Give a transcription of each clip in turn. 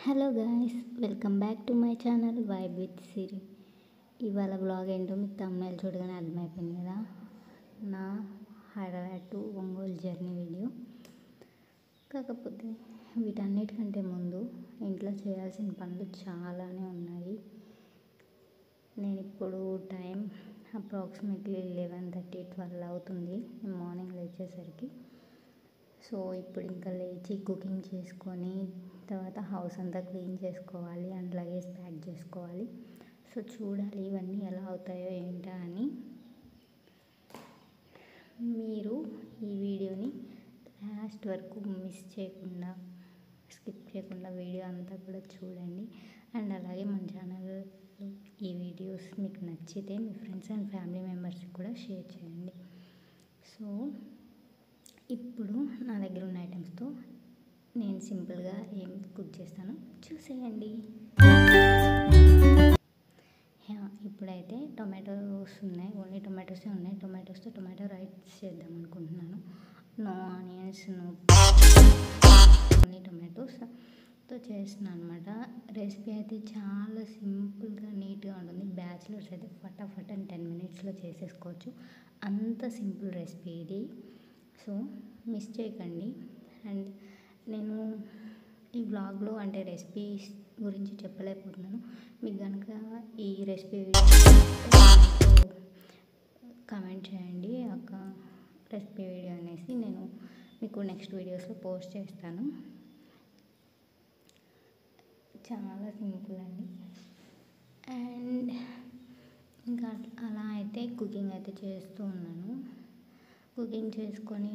Hello guys, welcome back to my channel vibe with Siri. ఇవాళ vlog ఏంటో మీకు తమ్ముళ్ళు చూడగానే అర్థమైపోయింది కదా. నా Hyderabad to Ongole journey video. కాకపోతే వీటన్నిటికంటే ముందు ఇంట్లో చేయాల్సిన పనులు చాలానే ఉన్నాయి. నేను ఇప్పుడు టైం అప్రాక్సిమేట్లీ 11:30-12 అవుతుంది మార్నింగ్ లేచేసరికి. సో ఇప్పుడు ఇంకా లేచి కుకింగ్ చేసుకొని తర్వాత హౌస్ అంతా క్లీన్ చేసుకోవాలి అండ్ లగేజ్ ప్యాక్ చేసుకోవాలి. సో చూడాలి ఇవన్నీ ఎలా అవుతాయో ఏంటా అని. మీరు ఈ వీడియోని లాస్ట్ వరకు మిస్ చేయకుండా, స్కిప్ చేయకుండా వీడియో అంతా కూడా చూడండి. అండ్ అలాగే మన ఛానల్లో ఈ వీడియోస్ మీకు నచ్చితే మీ ఫ్రెండ్స్ అండ్ ఫ్యామిలీ మెంబర్స్కి కూడా షేర్ చేయండి. సో ఇప్పుడు నా దగ్గర ఉన్న ఐటమ్స్తో నేను సింపుల్గా ఏం కుక్ చేస్తానో చూసేయండి. ఇప్పుడైతే టొమాటోస్ ఉన్నాయి, ఓన్లీ టొమాటోసే ఉన్నాయి. టొమాటోస్తో టొమాటో రైస్ చేద్దాం అనుకుంటున్నాను. నో ఆనియన్స్, నో, ఓన్లీ టొమాటోస్తో చేస్తున్నాను అనమాట. రెసిపీ అయితే చాలా సింపుల్గా నీట్గా ఉంటుంది. బ్యాచిలర్స్ అయితే ఫటాఫట్ అండ్ 10 minutesలో చేసేసుకోవచ్చు. అంత సింపుల్ రెసిపీ ఇది. సో మిస్ చేయకండి. అండ్ నేను ఈ వ్లాగ్లో అంటే రెసిపీస్ గురించి చెప్పలేకపోతున్నాను. మీకు కనుక ఈ రెసిపీ కామెంట్ చేయండి అక్క రెసిపీ వీడియో అనేసి, నేను మీకు నెక్స్ట్ వీడియోస్లో పోస్ట్ చేస్తాను. చాలా సింపుల్ అండి. అండ్ ఇంకా అలా అయితే కుకింగ్ అయితే చేస్తూ ఉన్నాను. కుకింగ్ చేసుకొని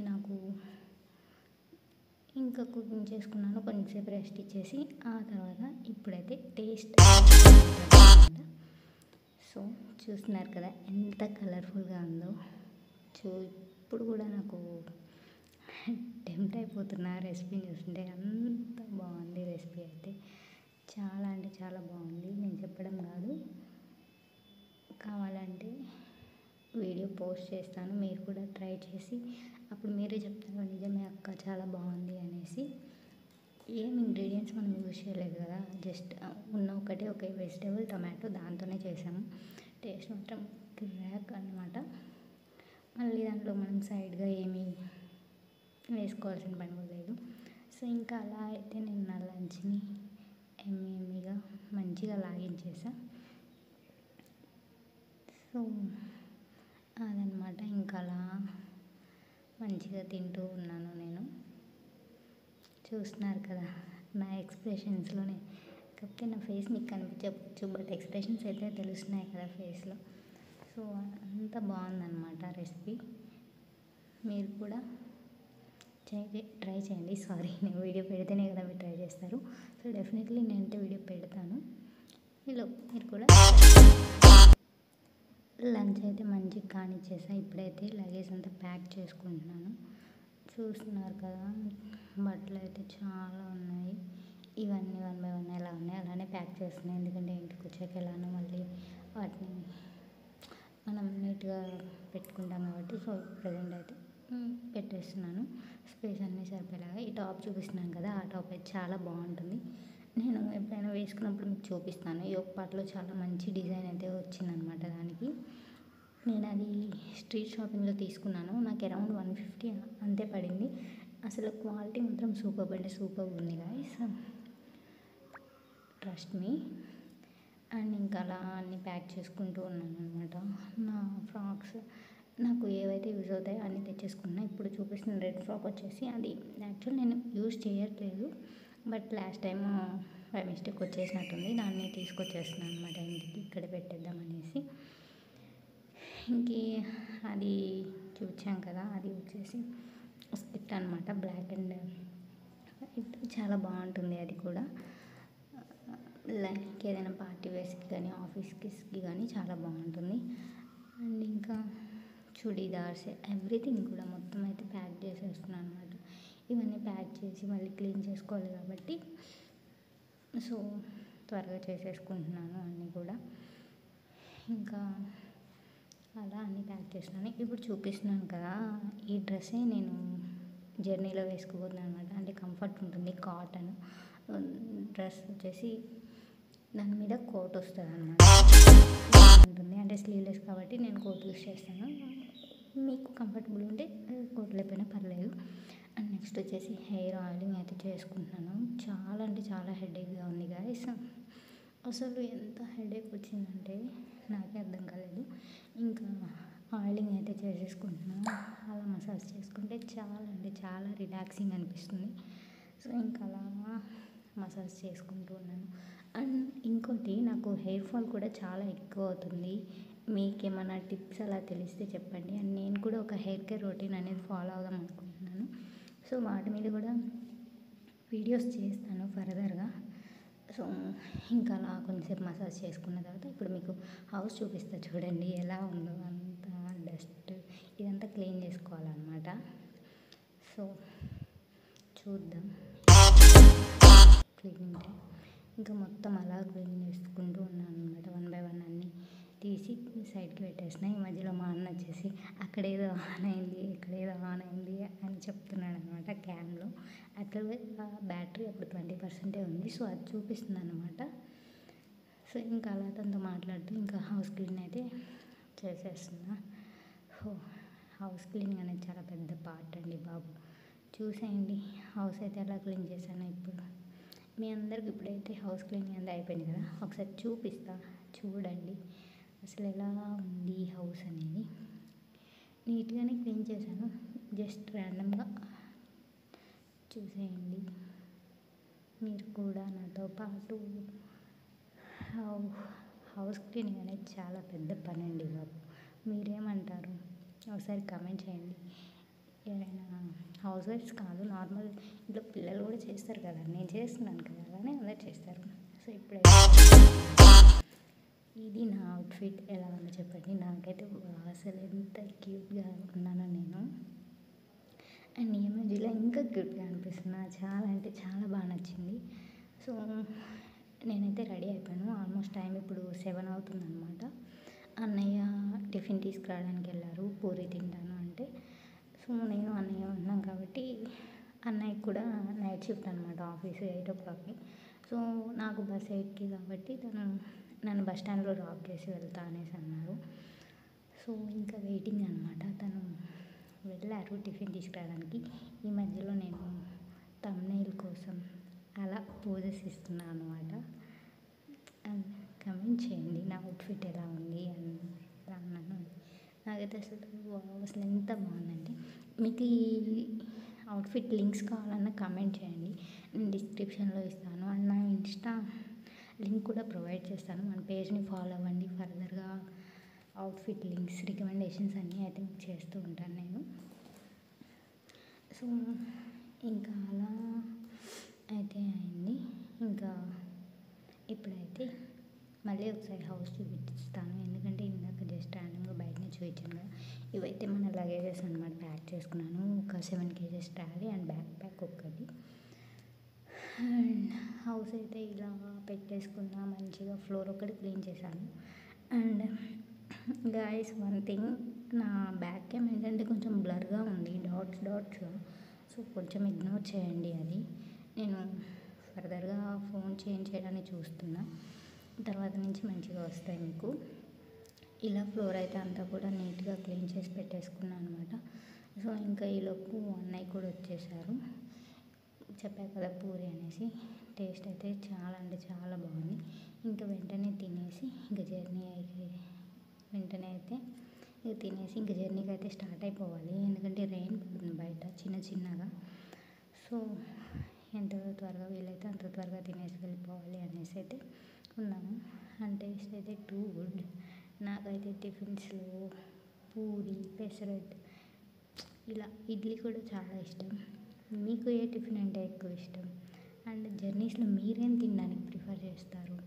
ఇంకా కుకింగ్ చేసుకున్నాను, కొంచెంసేపు రెస్ట్ ఇచ్చేసి ఆ తర్వాత ఇప్పుడైతే టేస్ట్. సో చూస్తున్నారు కదా ఎంత కలర్ఫుల్గా ఉందో. ఇప్పుడు కూడా నాకు టెంప్ట్ అయిపోతున్నా రెసిపీని చూస్తుంటే. అంత బాగుంది రెసిపీ అయితే, చాలా అంటే చాలా బాగుంది. నేను చెప్పడం కాదు, కావాలంటే వీడియో పోస్ట్ చేస్తాను, మీరు కూడా ట్రై చేసి అప్పుడు మీరే చెప్తారు నిజమే అక్క చాలా బాగుంది అనేసి. ఏం ఇంగ్రీడియంట్స్ మనం యూజ్ చేయలేదు కదా, జస్ట్ ఉన్న ఒకే వెజిటేబుల్ టొమాటో, దాంతోనే చేసాము. టేస్ట్ మాత్రం క్రాక్ అనమాట. మళ్ళీ దాంట్లో మనం సైడ్గా ఏమీ వేసుకోవాల్సిన పని కూడా లేదు. సో ఇంకా అలా అయితే నేను నా లంచ్ని ఎమ్మీగా మంచిగా లాగించేసా. సో అదనమాట, ఇంకా అలా మంచిగా తింటూ ఉన్నాను నేను. చూస్తున్నారు కదా నా ఎక్స్ప్రెషన్స్లోనే, కాకపోతే నా ఫేస్ మీకు కనిపించవచ్చు, బట్ ఎక్స్ప్రెషన్స్ అయితే తెలుస్తున్నాయి కదా ఫేస్లో. సో అంత బాగుందన్నమాట రెసిపీ. మీరు కూడా ట్రై చేయండి. సారీ, నేను వీడియో పెడితేనే కదా మీరు ట్రై చేస్తారు. సో డెఫినెట్లీ నేనంటే వీడియో పెడతాను. ఇలా మీరు కూడా. లంచ్ అయితే మంచిగా కానిచ్చేసా. ఇప్పుడైతే లగేజ్ అంతా ప్యాక్ చేసుకుంటున్నాను. చూస్తున్నారు కదా బట్టలు అయితే చాలా ఉన్నాయి. ఇవన్నీ 1 by 1 ఎలా ఉన్నాయి అలానే ప్యాక్ చేస్తున్నాను. ఎందుకంటే ఇంటికి వచ్చాక ఎలానో మళ్ళీ వాటిని మనం నీట్గా పెట్టుకుంటాం కాబట్టి. సో ప్రజెంట్ అయితే పెట్టేస్తున్నాను, స్పేస్ అన్నీ సరిపోయేలాగా. ఈ టాప్ చూపిస్తున్నాను కదా, ఆ టాప్ అయితే చాలా బాగుంటుంది. నేను ఎప్పుడైనా వేసుకున్నప్పుడు మీకు చూపిస్తాను. ఈ ఒక పార్ట్లో చాలా మంచి డిజైన్ అయితే వచ్చిందనమాట దానికి. నేను అది స్ట్రీట్ షాపింగ్లో తీసుకున్నాను. నాకు అరౌండ్ 150 అంతే పడింది. అసలు క్వాలిటీ మాత్రం సూపర్ అంటే సూపర్ ఉంది గాయ్స్, ట్రస్ట్ మీ. అండ్ ఇంకా అలా అన్నీ ప్యాక్ చేసుకుంటూ ఉన్నాను అనమాట. నా ఫ్రాక్స్ నాకు ఏవైతే యూజ్ అవుతాయో అన్నీ తెచ్చేసుకున్నా. ఇప్పుడు చూపిస్తున్న రెడ్ ఫ్రాక్ వచ్చేసి అది యాక్చువల్ నేను యూజ్ చేయట్లేదు, but last time by mistake వచ్చేసినట్టుంది. దాన్ని తీసుకొచ్చేస్తున్నాను అనమాట ఇంటికి, ఇక్కడ పెట్టేద్దామనేసి. ఇంక అది చూపించాం కదా, అది వచ్చేసి స్కిట్ అనమాట, బ్లాక్ అండ్ వైట్. చాలా బాగుంటుంది అది కూడా. లైక్ ఏదైనా పార్టీ వేర్స్కి కానీ ఆఫీస్కి కానీ చాలా బాగుంటుంది. అండ్ ఇంకా చుడీదార్స్ ఎవ్రీథింగ్ కూడా మొత్తం అయితే ప్యాక్ చేసేస్తున్నాను అనమాట. ఇవన్నీ ప్యాక్ చేసి మళ్ళీ క్లీన్ చేసుకోవాలి కాబట్టి సో త్వరగా చేసేసుకుంటున్నాను అన్నీ కూడా. ఇంకా అలా అన్నీ ప్యాక్ చేస్తున్నాను. ఇప్పుడు చూపిస్తున్నాను కదా, ఈ డ్రెస్సే నేను జర్నీలో వేసుకోబోతున్నాను అనమాట. అంటే కంఫర్ట్ ఉంటుంది, కాటన్ డ్రెస్ వచ్చేసి దాని మీద కోట్ వస్తుంది అన్నమాట ఉంటుంది, అంటే స్లీవ్లెస్ కాబట్టి నేను కోట్ యూస్ చేస్తాను. మీకు కంఫర్టబుల్ ఉంటే కోట్ లేకపోయినా పర్లేదు. అండ్ నెక్స్ట్ వచ్చేసి హెయిర్ ఆయిలింగ్ అయితే చేసుకుంటున్నాను. చాలా అంటే చాలా హెడేక్గా ఉంది గాయస్. అసలు ఎంత హెడేక్ వచ్చిందంటే నాకే అర్థం కాలేదు. ఇంకా ఆయిలింగ్ అయితే చేసేసుకుంటున్నాను. అలా మసాజ్ చేసుకుంటే చాలా అంటే చాలా రిలాక్సింగ్ అనిపిస్తుంది. సో ఇంకా అలా మసాజ్ చేసుకుంటూ ఉన్నాను. అండ్ ఇంకోటి, నాకు హెయిర్ ఫాల్ కూడా చాలా ఎక్కువ అవుతుంది. మీకేమైనా టిప్స్ అలా తెలిస్తే చెప్పండి. అండ్ నేను కూడా ఒక హెయిర్ కేర్ రొటీన్ అనేది ఫాలో అవుదాం అనుకుంటున్నాను. సో వాటి మీద కూడా వీడియోస్ చేస్తాను ఫర్దర్గా. సో ఇంకా అలా కొంచెంసేపు మసాజ్ చేసుకున్న తర్వాత ఇప్పుడు మీకు హౌస్ చూపిస్తా చూడండి ఎలా ఉందో. అంతా డస్ట్ ఇదంతా క్లీన్ చేసుకోవాలన్నమాట. సో చూద్దాం క్లీనింగ్. ఇంకా మొత్తం అలా క్లీన్ చేసుకుంటూ ఉన్నాను అనమాట. 1 బై 1 అన్నీ తీసి సైడ్కి పెట్టేసిన. ఈ మధ్యలో మా అన్న వచ్చేసి అక్కడేదో ఆన్ అయింది ఇక్కడేదో ఆన్ అయింది అని చెప్తున్నాడు అనమాట క్యామ్లో. యాక్చువల్గా బ్యాటరీ అప్పుడు 20% ఉంది. సో అది చూపిస్తుంది అనమాట. సో ఇంకా అలా తనతో మాట్లాడుతూ ఇంకా హౌస్ క్లీన్ అయితే చేసేస్తున్నా. హౌస్ క్లీనింగ్ అనేది చాలా పెద్ద పార్ట్ అండి బాబు. చూసేయండి హౌస్ అయితే ఎలా క్లీన్ చేశాను. ఇప్పుడు మీ అందరికి ఇప్పుడైతే హౌస్ క్లీనింగ్ అంతా అయిపోయింది కదా, ఒకసారి చూపిస్తా చూడండి అసలు ఎలా ఉంది హౌస్ అనేది. నీట్గానే క్లీన్ చేశాను, జస్ట్ ర్యాండమ్గా చూసేయండి మీరు కూడా నాతో పాటు. హౌస్ క్లీనింగ్ అనేది చాలా పెద్ద పని అండి బాబు. మీరేమంటారు ఒకసారి కామెంట్ చేయండి. ఎవరైనా హౌస్ వైఫ్స్ కాదు, నార్మల్ ఇంట్లో పిల్లలు కూడా చేస్తారు కదా, నేను చేస్తున్నాను కదా, అలానే అందరు చేస్తారు. సో ఇప్పుడైతే ఇది నా అవుట్ఫిట్ ఎలా ఉందో చెప్పండి. నాకైతే అసలు ఎంత క్యూట్గా ఉన్నానో నేను. అండ్ ఈ ఇమేజ్లో ఇంకా క్యూట్గా అనిపిస్తున్నా. చాలా అంటే చాలా బాగా నచ్చింది. సో నేనైతే రెడీ అయిపోయాను. ఆల్మోస్ట్ టైం ఇప్పుడు 7 అవుతుంది అనమాట. అన్నయ్య టిఫిన్ తీసుకురావడానికి వెళ్ళారు, పూరి తింటాను అంటే. సో నేను అన్నయ్య ఉన్నాం కాబట్టి అన్నయ్యకి కూడా నైట్ షిఫ్ట్ అనమాట, ఆఫీస్ 8 o'clockకి. సో నాకు బస్ 8కి కాబట్టి తను నన్ను బస్ స్టాండ్లో డ్రాప్ చేసి వెళ్తా అనేసి అన్నారు. సో ఇంకా వెయిటింగ్ అనమాట. తను వెళ్ళారు టిఫిన్ తీసుకురావడానికి. ఈ మధ్యలో నేను థంబ్నెయిల్ కోసం అలా పోజెస్ ఇస్తున్నాను అనమాట. అండ్ కమెంట్ చేయండి నా అవుట్ఫిట్ ఎలా ఉంది అని అన్నాను. నాకైతే అసలు ఎంత బాగుందంటే, మీకు ఈ అవుట్ఫిట్ లింక్స్ కావాలన్నా కమెంట్ చేయండి, నేను డిస్క్రిప్షన్లో ఇస్తాను. అండ్ నా ఇన్స్టా లింక్ కూడా ప్రొవైడ్ చేస్తాను. మన పేజ్ని ఫాలో అవ్వండి. ఫర్దర్గా అవుట్ఫిట్ లింక్స్ రికమెండేషన్స్ అన్నీ అయితే మీకు చేస్తూ ఉంటాను నేను. సో ఇంకా అలా అయితే అయింది. ఇంకా ఇప్పుడైతే మళ్ళీ ఒకసారి హౌస్ చూపిస్తాను. ఎందుకంటే ఇందాక జస్ట్ ర్యాండమ్గా బయటనే చూపించాను కదా. ఇవైతే మన లగేజెస్ అనమాట, ప్యాక్ చేసుకున్నాను. ఒక 7 kgs trolley and back pack ఒక్కటి. అండ్ హౌస్ అయితే ఇలా పెట్టేసుకున్నా. మంచిగా ఫ్లోర్ ఒకటి క్లీన్ చేశాను. అండ్ గాయస్ వన్ థింగ్, నా బ్యాక్ క్యామ్ ఏంటంటే కొంచెం బ్లర్గా ఉంది, డాట్స్గా. సో కొంచెం ఇగ్నోర్ చేయండి. అది నేను ఫర్దర్గా ఫోన్ చేంజ్ చేయడానికి చూస్తున్నా, తర్వాత నుంచి మంచిగా వస్తాయి మీకు. ఇలా ఫ్లోర్ అయితే అంతా కూడా నీట్గా క్లీన్ చేసి పెట్టేసుకున్నాను అనమాట. సో ఇంకా ఈలోపు అన్నయ్య కూడా వచ్చేసారు. చెప్పా కదా పూరి అనేసి. టేస్ట్ అయితే చాలా అంటే చాలా బాగుంది. ఇంకా వెంటనే తినేసి ఇంకా జర్నీకి అయితే స్టార్ట్ అయిపోవాలి. ఎందుకంటే రెయిన్ పడుతుంది బయట చిన్నగా. సో ఎంత త్వరగా వీలైతే అంత త్వరగా తినేసి వెళ్ళిపోవాలి అనేసి అయితే ఉన్నాను. అండ్ టేస్ట్ అయితే టూ గుడ్. నాకైతే టిఫిన్స్లో పూరి, పెసరట్, ఇలా ఇడ్లీ కూడా చాలా ఇష్టం. మీకు ఏ టిఫిన్ అంటే ఎక్కువ ఇష్టం? అండ్ జర్నీస్లో మీరేం తినడానికి ప్రిఫర్ చేస్తారు?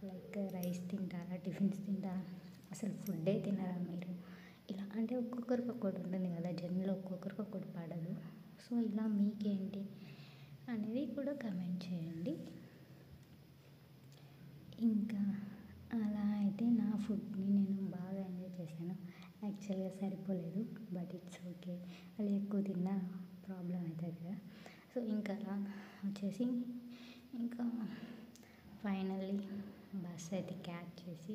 లైక్ రైస్ తింటారా, టిఫిన్స్ తింటారా, అసలు ఫుడ్డే తినరా మీరు? ఇలా అంటే ఒక్కొక్కరికి ఒక్కటి ఉంటుంది కదా, జర్నీలో ఒక్కొక్కరికి ఒక్కటి పడదు. సో ఇలా మీకేంటి అనేది కూడా కమెంట్ చేయండి. ఇంకా అలా అయితే నా ఫుడ్ని నేను బాగా ఎంజాయ్ చేశాను. యాక్చువల్గా సరిపోలేదు, బట్ ఇట్స్ ఓకే. అది ఎక్కువ తిన్నా ప్రాబ్లం అవుతుంది కదా. సో ఇంకా అలా వచ్చేసి ఇంకా బస్సు అయితే క్యాచ్ చేసి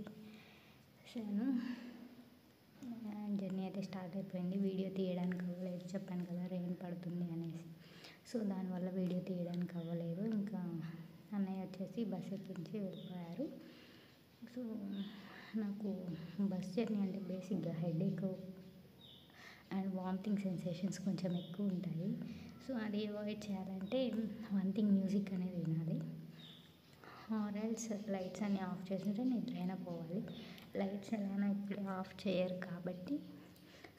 జర్నీ అయితే స్టార్ట్ అయిపోయింది. వీడియో తీయడానికి అవ్వలేదు, చెప్పాను కదా రెయిన్ పడుతుంది అనేసి. సో దానివల్ల వీడియో తీయడానికి అవ్వలేదు. ఇంకా అన్నయ్య వచ్చేసి బస్ ఎక్కించి వెళ్ళిపోయారు. సో నాకు బస్ జర్నీ అంటే బేసిక్గా హెడేక్ అండ్ వామిటింగ్ సెన్సేషన్స్ కొంచెం ఎక్కువ ఉంటాయి. సో అది అవాయిడ్ చేయాలంటే వన్ థింగ్ మ్యూజిక్ అనేది వినాలి, ఆర్ఎల్స్ లైట్స్ అన్నీ ఆఫ్ చేస్తుంటే నిద్రైనా పోవాలి. లైట్స్ ఎలానో ఇప్పుడు ఆఫ్ చేయరు కాబట్టి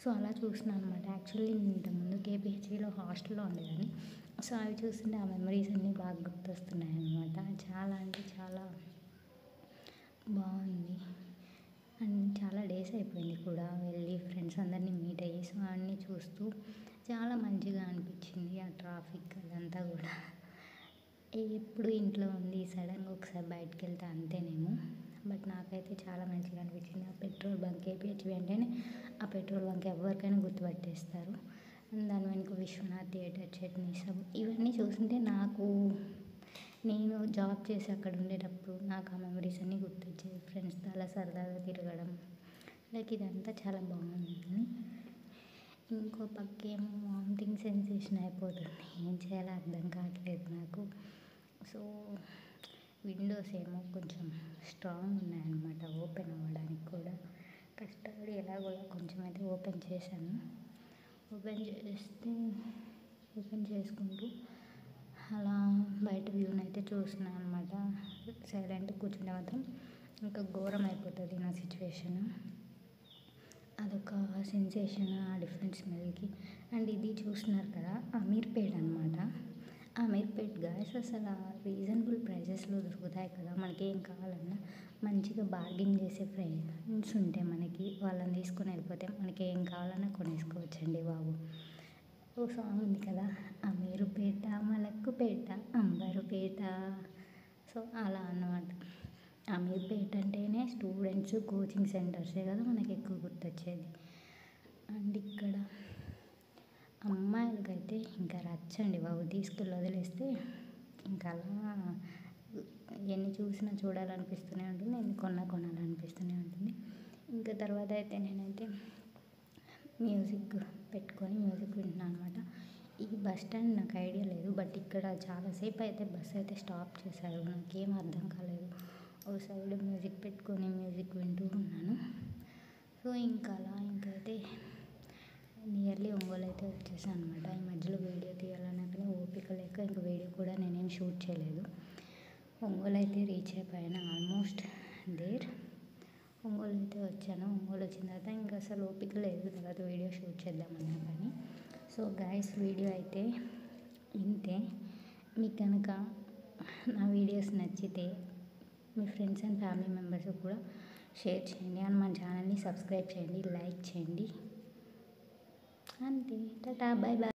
సో అలా చూస్తున్నాను అనమాట. యాక్చువల్లీ ఇంతకుముందు కేపీహెచ్బీలో హాస్టల్లో ఉండేదాన్ని. సో అవి చూస్తుంటే ఆ మెమరీస్ అన్నీ బాగా గుర్తొస్తున్నాయి అనమాట. చాలా అంటే చాలా బాగుంది అండ్ చాలా డేస్ అయిపోయింది కూడా వెళ్ళి ఫ్రెండ్స్ అందరినీ మీట్ అయ్యి. సో అన్నీ చూస్తూ చాలా మంచిగా అనిపించింది. ఆ ట్రాఫిక్ అదంతా కూడా ఎప్పుడు ఇంట్లో ఉండి సడన్గా ఒకసారి బయటకు వెళ్తే అంతేనేమో, బట్ నాకైతే చాలా మంచిగా అనిపించింది. ఆ పెట్రోల్ బంక్ కేపీహెచ్బీ అంటేనే ఆ పెట్రోల్ బంక్ ఎవరికైనా గుర్తుపట్టేస్తారు. దాని వెనుక విశ్వనాథ్ థియేటర్, చట్నీ సబ్ ఇవన్నీ చూస్తుంటే నేను జాబ్ చేసి అక్కడ ఉండేటప్పుడు నాకు ఆ మెమరీస్ అన్నీ గుర్తొచ్చాయి. ఫ్రెండ్స్తో అలా సరదాగా తిరగడం లైక్ ఇదంతా చాలా బాగుంది. ఇంకో పక్కేమో వామిటింగ్ సెన్సేషన్ అయిపోతుంది, ఏం చేయాలో అర్థం కావట్లేదు నాకు. సో విండోస్ ఏమో కొంచెం స్ట్రాంగ్ ఉన్నాయన్నమాట, ఓపెన్ అవ్వడానికి కూడా కష్టపడి ఎలాగోలా కొంచెం అయితే ఓపెన్ చేశాను. ఓపెన్ చేసుకుంటూ అలా బయట వ్యూని అయితే చూస్తున్నాను అనమాట. సైలెంట్ కూర్చుంటే మాత్రం ఇంకా ఘోరం అయిపోతుంది నా సిచ్యువేషన్. అదొక సెన్సేషన్, ఆ డిఫరెంట్ స్మెల్కి. అండ్ ఇది చూస్తున్నారు కదా అమీర్పేట్ అనమాట. అమీర్పేట్ గాయస్ అసలు రీజనబుల్ ప్రైజెస్లో దొరుకుతాయి కదా, మనకి ఏం కావాలన్నా మంచిగా బార్గెన్ చేసే ఫ్రెండ్స్ ఉంటే మనకి వాళ్ళని తీసుకొని వెళ్ళిపోతే మనకి ఏం కావాలన్నా కొనేసుకోవచ్చండి బాబు. ఓ సాంగ్ ఉంది కదా, అమీరుపేట మలక్కుపేట అంబరుపేట. సో అలా అన్నమాట. అమీర్పేట అంటేనే స్టూడెంట్స్ కోచింగ్ సెంటర్సే కదా మనకి ఎక్కువ గుర్తొచ్చేది. అండ్ ఇక్కడ అమ్మాయిలకైతే ఇంకా రచ్చండి బాబు, తీసుకెళ్ళి వదిలేస్తే ఇంకా అలా ఎన్ని చూసినా చూడాలనిపిస్తూనే ఉంటుంది, ఎన్ని కొనాలనిపిస్తూనే ఉంటుంది. ఇంకా తర్వాత అయితే నేనైతే మ్యూజిక్ పెట్టుకొని మ్యూజిక్ వింటున్నాను అనమాట. ఈ బస్ స్టాండ్ నాకు ఐడియా లేదు, బట్ ఇక్కడ చాలాసేపు అయితే బస్ అయితే స్టాప్ చేశారు, నాకేం అర్థం కాలేదు. ఒక సైడ్ మ్యూజిక్ పెట్టుకొని మ్యూజిక్ వింటూ ఉన్నాను. సో ఇంకైతే నియర్లీ ఒంగోలు అయితే వచ్చేసాను అనమాట. ఈ మధ్యలో వీడియో తీయాలన్నా కానీ ఓపిక లేక ఇంకా వీడియో కూడా నేనేం షూట్ చేయలేదు. ఒంగోలు అయితే రీచ్ అయిపోయాను, ఆల్మోస్ట్ దేర్. ఒంగోలు అయితే వచ్చాను. ఒంగోలు వచ్చిన తర్వాత ఇంకా అసలు ఓపిక లేదు, తర్వాత వీడియో షూట్ చేద్దామన్నా కానీ. సో గైస్ వీడియో అయితే ఇంతే. మీకు కనుక నా వీడియోస్ నచ్చితే మీ ఫ్రెండ్స్ అండ్ ఫ్యామిలీ మెంబర్స్ కూడా షేర్ చేయండి అండ్ మన ఛానల్ని సబ్స్క్రైబ్ చేయండి, లైక్ చేయండి. అంతే, టాటా, బై బాయ్.